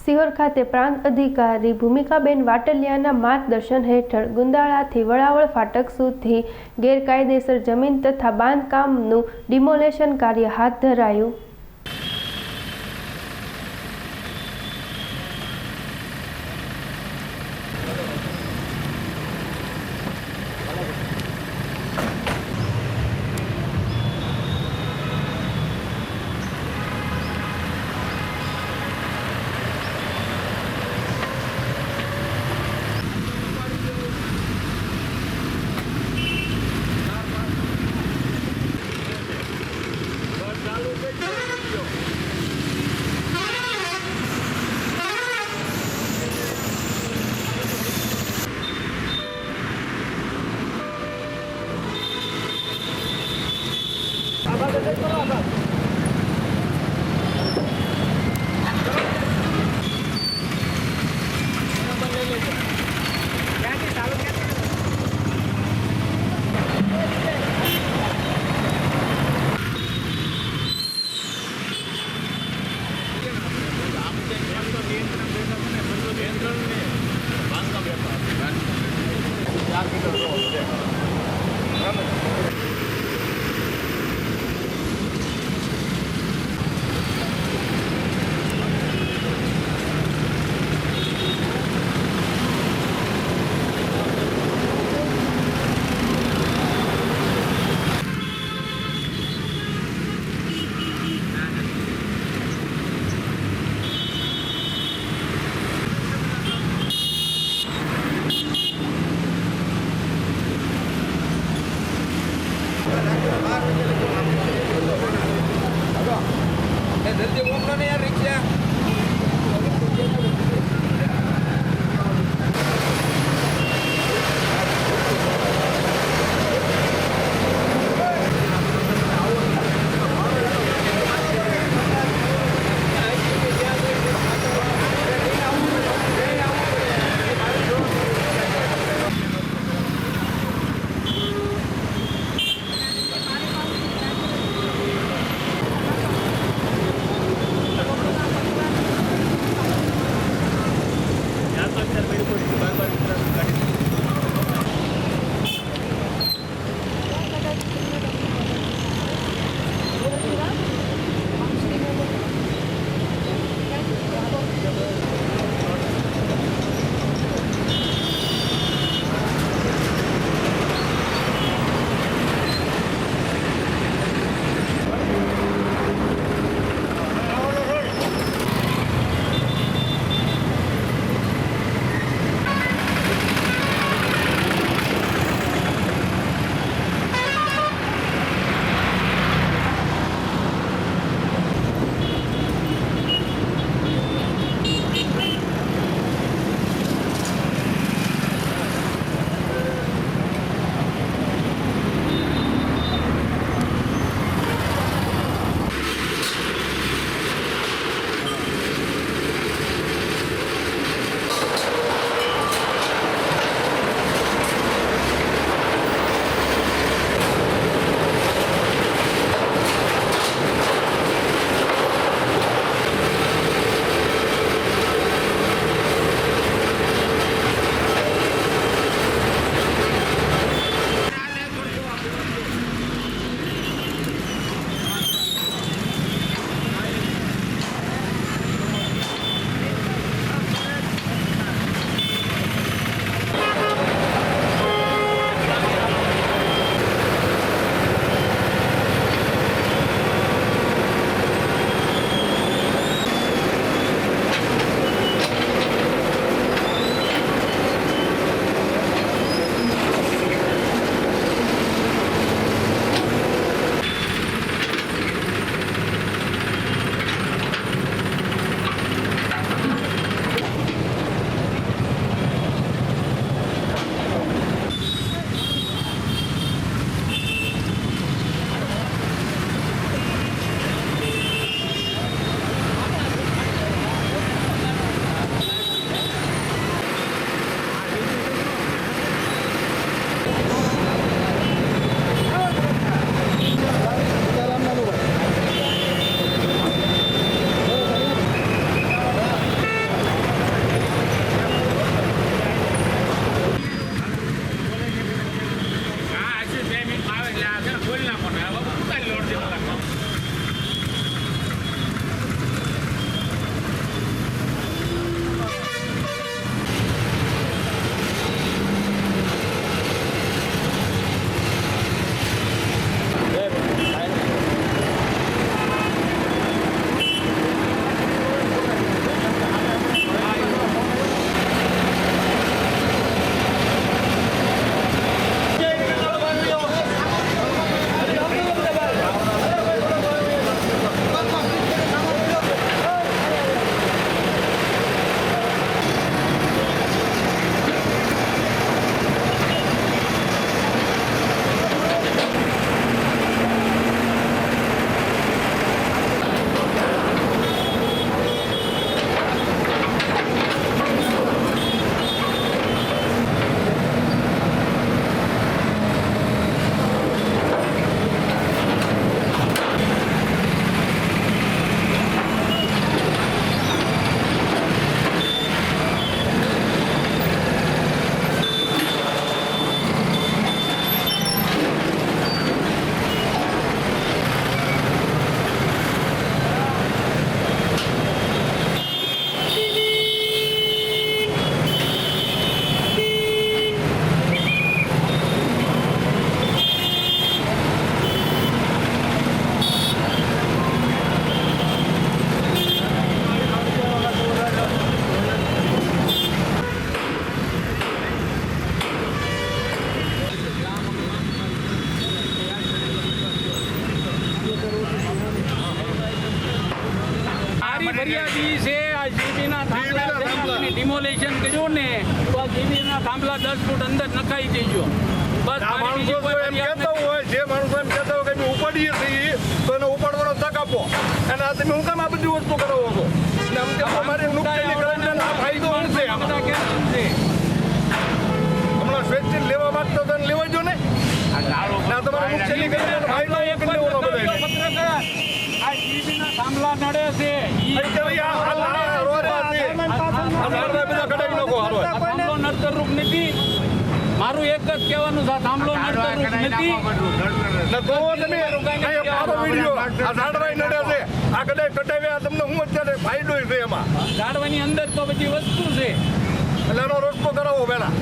સિહોર ખાતે પ્રાંત અધિકારી ભૂમિકાબેન વાટલિયાના માર્ગદર્શન હેઠળ ગુંદાળાથી વળાવળ ફાટક સુધી ગેરકાયદેસર જમીન તથા બાંધકામનું ડિમોલેશન કાર્ય હાથ ધરાયું। ચાલુ ડિમોલેશન કર્યું ને તો આ જીબીના થાંભલા 10 ફૂટ અંદર નખાઈ દેજો. બસ આ માણસો તો એમ કહેતા હોય, જે માણસો એમ કહેતા હોય કે અમે ઉપાડીએ છીએ તો એને ઉપાડવાનો તક આપો. અને આ તમે હું કામ આ બધી વસ્તુ કરાવો છો? અને આમ કે તમારે નુકસાની કરીને આ ફાયદો શું છે? બધા કેમ છે? હમણાં સ્વેચ્છિત લેવા માંગતો તો એને લેવા જો ને. ના તમારે નુકસાની કરીને ફાયદો એક લેવાનો બધાને. પત્રકાર આ જીબીના થાંભલા નડે છે. અત્યારે આ રોરા છે. આ નારદા બધા કઢાઈ નાખો હારો. આ થાંભલો નડતરરૂપ નથી. મારું એક જ કહેવાનું છે, આ થાંભલો નડતરરૂપ નથી. ના તો તમે અહીંયા મારો વિડીયો આ ઝાડવાઈ નડે છે, આ કઢાઈ કઢાવ્યા તમને હું અત્યારે ફાયદો છે એમાં. ઝાડવાની અંદર તો બધી વસ્તુ છે. એટલે એનો રસ્તો કરાવો પહેલા.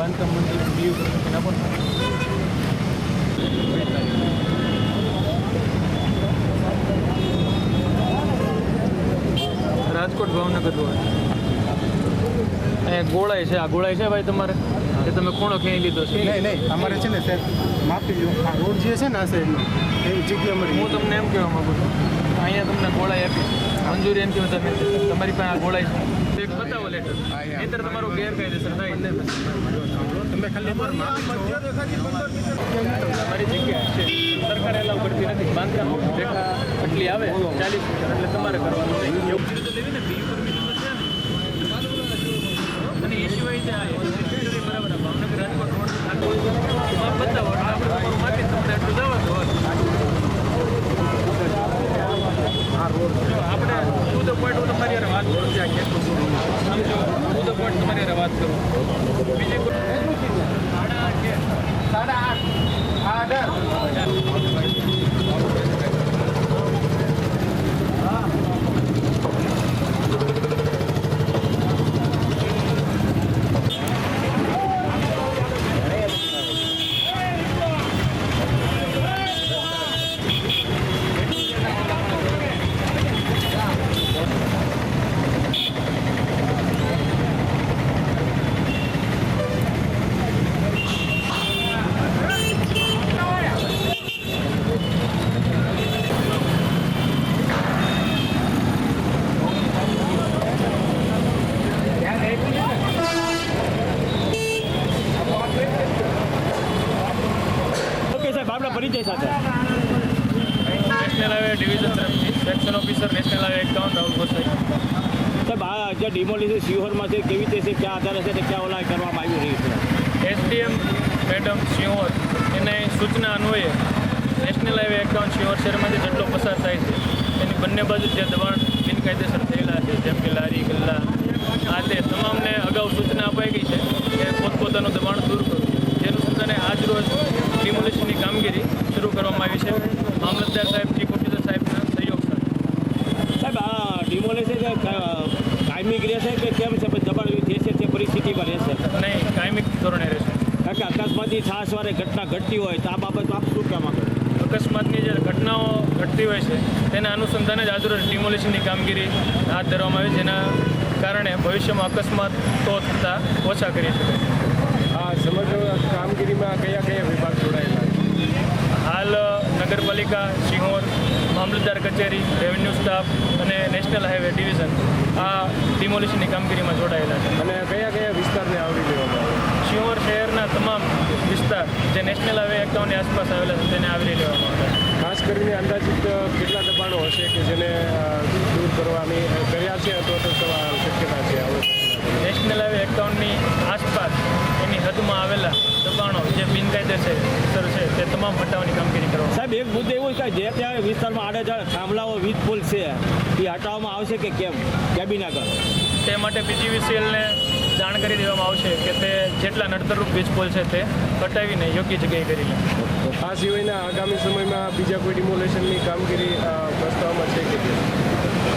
બાંધકામ મંત્રી ડીયુ નાખો. રાજકોટ ભાવનગર રોડ અહીંયા ગોળાઈ છે. આ ગોળાઈ છે ભાઈ તમારે કે તમે ખૂણો ક્યાંય લીધો છે? નહીં અમારે છે ને સાહેબ માફી જો આ રોડ જે છે ને આ સાઈડનો એ જગ્યા અમારી. હું તમને એમ કહેવા માગું છું, અહીંયા તમને ગોળાઈ આપી મંજૂરી એમથી વધારે નથી. તમારી પાસે આ ગોળાઈ છે, એક બતાવો લેટર, નહીંતર તમારો ગેરકાયદેસર થાય. તમે ખાલી તમારી જગ્યા છે, સરકાર એલાવ કરતી નથી. બાંધકામ એટલી આવે 40 એટલે તમારે કરવાનું નહીં. એવું રીતે લેવી ને બી પરમિશન તો છે ને. અને એ સિવાય બરાબર ભાવનગર રાજકોટ રોડ બતાવો એટલે આપણે તમારું માપી તમને એટલું જવા દો. આપણે ટુ ધ પોઈન્ટ હું તમારી યારે વાત કરું છું. આ કેટલું સમજો, ટુ ધ પોઈન્ટ તમારી યારે વાત કરું. બીજી કોઈ 50 સાથે નેશનલ હાઈવે ડિવિઝન તરફથી section officer national highway 51 Rahul Gosai. સાહેબ આ જે ડિમોલિશન શિહોરમાં છે કેવી રીતે છે, ક્યાં આધારે છે ને ક્યાં ઓલા કરવામાં આવી રહી છે? એસડીએમ મેડમ શિહોર એને સૂચના અન્વયે નેશનલ હાઈવે 51 શિહોર શહેરમાંથી જેટલો પસાર થાય છે એની બંને બાજુ જે દબાણ બિનકાયદેસર થયેલા છે, જેમ કે લારી ગલ્લા આ તે તમામને અગાઉ સૂચના અપાઈ ગઈ છે કે પોતપોતાનું દબાણ દૂર કરવું. જે અનુસંધાને આજ રોજ ડિમોલિશનની કામગીરી શરૂ કરવામાં આવી છે મામલતદાર સાહેબ, ચીફ ઓફિસર સાહેબના સહયોગ સાથે. સાહેબ આ ડિમોલિશન કાયમી રહેશે કે કેમ છે, દબાણ જે છે તે પરિસ્થિતિમાં રહેશે? નહીં, કાયમી ધોરણે રહેશે. કારણ કે અકસ્માતની છાસવારે ઘટના ઘટતી હોય તો આ બાબત આપ શું કહેવા માંગો? અકસ્માતની જે ઘટનાઓ ઘટતી હોય છે તેના અનુસંધાને જ આજરોજ ડિમોલિશનની કામગીરી હાથ ધરવામાં આવી, જેના કારણે ભવિષ્યમાં અકસ્માતો થતાં ઓછા કરી શકાય. આ સમગ્ર કામગીરીમાં કયા કયા વિભાગ જોડાયેલા છે? હાલ નગરપાલિકા, સિહોર, મામલતદાર કચેરી, રેવન્યુ સ્ટાફ અને નેશનલ હાઈવે ડિવિઝન આ ડિમોલિશનની કામગીરીમાં જોડાયેલા છે. અને કયા કયા વિસ્તારને આવરી લેવામાં આવે? સિહોર શહેરના તમામ વિસ્તાર જે નેશનલ હાઈવે 51 ની આસપાસ આવેલા છે તેને આવરી લેવામાં આવે છે. ખાસ કરીને અંદાજિત કેટલા દબાણો હશે કે જેને દૂર કરવાની કર્યા છે અથવા તો શક્યતા છે? નેશનલ હાઈવે 51 ની આસપાસ એની હદમાં આવેલા દબાણો જે બિનકાયદેસર છે તે તમામ હટાવવાની કામગીરી કરવામાં. સાહેબ, એક મુદ્દો એવો છે કે જે ત્યાં વિસ્તારમાં આડેધડ થાંભલાઓ વીજ પુલ છે એ હટાવવામાં આવશે કે કેમ કેબિન આગળ? તે માટે પીજીવીસીએલને જાણ કરી દેવામાં આવશે કે તે જેટલા નડતરરૂપ વીજ પોલ છે તે હટાવીને યોગ્ય જગ્યાએ કરી લે. આ સિવાયના આગામી સમયમાં બીજા કોઈ ડિમોલેશનની કામગીરી પ્રસ્તાવમાં છે કે કેમ?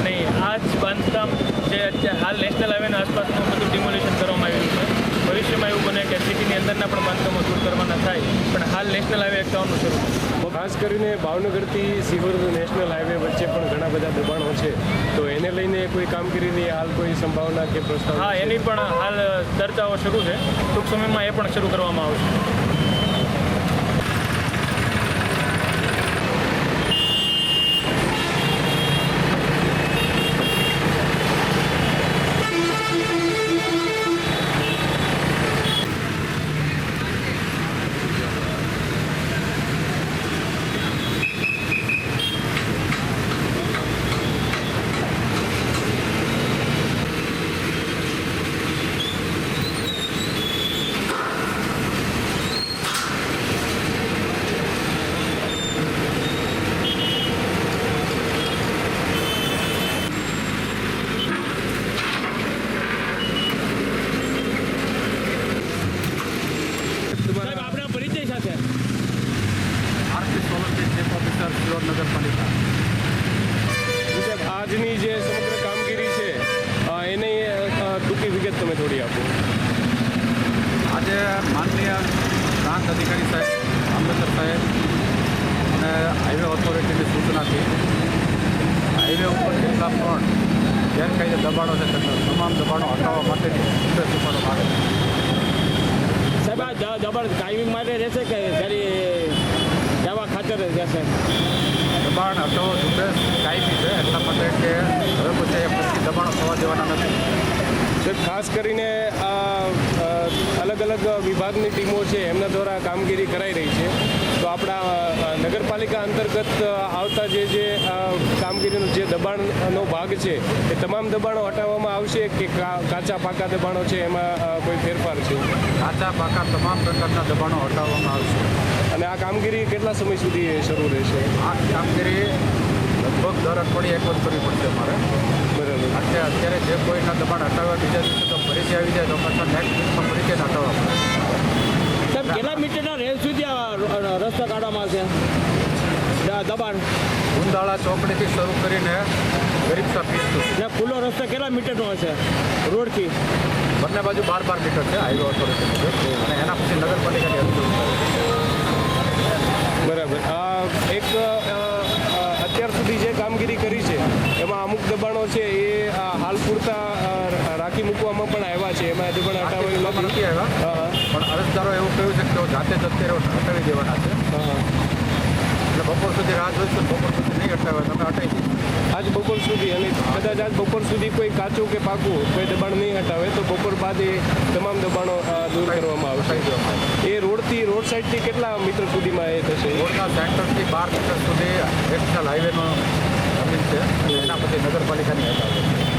નહીં, આ જ બાંધકામ જે અત્યારે હાલ નેશનલ હાઈવેના આસપાસનું બધું ડિમોલિશન કરવામાં આવ્યું છે. ભવિષ્યમાં એવું બને કે સિટીની અંદરના પણ બાંધકામો દૂર કરવાના થાય, પણ હાલ નેશનલ હાઈવે 51નું શરૂ છે. ખાસ કરીને ભાવનગરથી સિહોર નેશનલ હાઈવે વચ્ચે પણ ઘણા બધા દબાણો છે, તો એને લઈને કોઈ કામગીરીની હાલ કોઈ સંભાવના કે પ્રસ્તાવ? હા, એની પણ હાલ ચર્ચાઓ શરૂ છે. ટૂંક સમયમાં એ પણ શરૂ કરવામાં આવશે. સાહેબ, આપણા પરિચય સાથે RP Solanki, chief officer, Sihor નગરપાલિકા. સાહેબ, આજની જે સમગ્ર કામગીરી છે એની ટૂંકી વિગત તમે થોડી આપો. આજે માનનીય પ્રાંત અધિકારી સાહેબ, મામલતદાર સાહેબ અને હાઈવે ઓથોરિટીની સૂચનાથી હાઈવે ઉપર જેટલા પણ ગેરકાયદે દબાણો છે તમામ દબાણો હટાવવા માટેની નિર્દેશ કરવામાં આવે છે. સાહેબ, આ દબાણ કાયમી માટે રહેશે કે જરી જવા ખાતર રહેશે? દબાણ હટાવો ઝુંબેશ કાયમી છે, એટલા માટે કે હવે પછી દબાણો થવા દેવાના નથી. સાહેબ, ખાસ કરીને અલગ અલગ વિભાગની ટીમો છે એમના દ્વારા કામગીરી કરાઈ રહી છે, તો આપણા નગરપાલિકા અંતર્ગત આવતા જે કામગીરીનો જે દબાણનો ભાગ છે એ તમામ દબાણો હટાવવામાં આવશે કે કાચા પાકા દબાણો છે એમાં કોઈ ફેરફાર છે? કાચા પાકા તમામ પ્રકારના દબાણો હટાવવામાં આવશે. અને આ કામગીરી કેટલા સમય સુધી શરૂ રહેશે? આ કામગીરી લગભગ દર અઠવાડિયે એક વખત કરવી પડશે મારે. બરાબર. કારણ કે અત્યારે જે કોઈના દબાણ હટાવવા બીજા દિવસે તો ફરીથી આવી જાય તો પાછા નેક્સ્ટ વીકમાં ફરીથી હટાવવા પડે. સાહેબ, કેટલા મીટરના રેલ સુધી આ રસ્તા કાઢવામાં આવશે દબાણ? ગુંદાળા ચોકડીથી શરૂ કરીને ગરીબસા પીર સુધી ને ખુલ્લો રસ્તો કેટલા મીટરનો હશે રોડથી? બંને બાજુ 12 મીટર છે હાઈવે ઓથોરિટી અને એના પછી નગરપાલિકાની અનુકૂળ. બરાબર. એક અત્યાર સુધી જે કામગીરી કરી છે એમાં અમુક દબાણો છે એ હાલ પૂરતા રાખી મૂકવામાં પણ આવ્યા છે, એમાં હજુ પણ હટાવેલું નથી આવ્યા, પણ અરજદારો એવું કહ્યું છે કે તેઓ જાતે જ અત્યારે હટાવી દેવાના છે. એટલે બપોર સુધી રાહ જોઈશું, બપોર સુધી નહીં હટાવે તમે હટાવી દઈશું. આજ બપોર સુધી, અને કદાચ આજ બપોર સુધી કોઈ કાચું કે પાકું કોઈ દબાણ નહીં હટાવે તો બપોર બાદ એ તમામ દબાણો દૂર કરવામાં આવશે. એ રોડ સાઈડથી કેટલા મીટર સુધીમાં એ થશે? રોડના સેન્ટરથી 12 મીટર સુધી નેશનલ હાઈવેનો જમીન છે, એના પછી નગરપાલિકાની હટાવે.